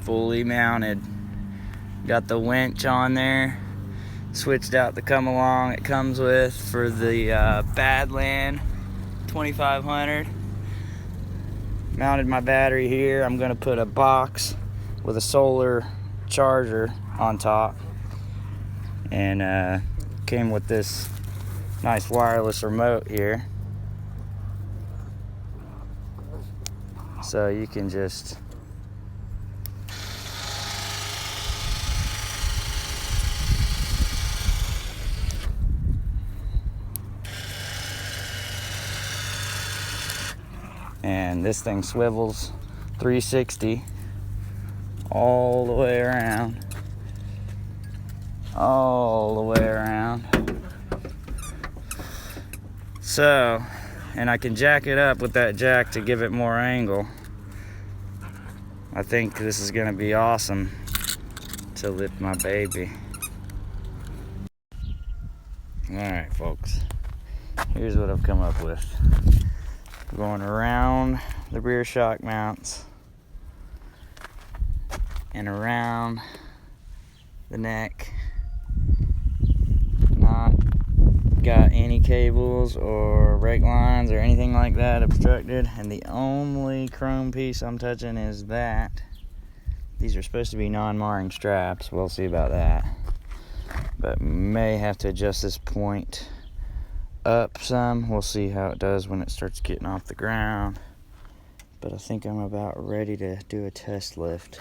fully mounted. Got the winch on there. Switched out the come along it comes with for the Badland 2500. Mounted my battery here. I'm gonna put a box with a solar charger on top, and came with this nice wireless remote here, so you can just and this thing swivels 360 all the way around, so, and I can jack it up with that jack to give it more angle. I think this is gonna be awesome to lift my baby. Alright folks, here's what I've come up with. Going around the rear shock mounts and around the neck. Not got any cables or brake lines or anything like that obstructed, and the only chrome piece I'm touching is that. These are supposed to be non-marring straps. We'll see about that, but may have to adjust this point up some. We'll see how it does when it starts getting off the ground, but I think I'm about ready to do a test lift.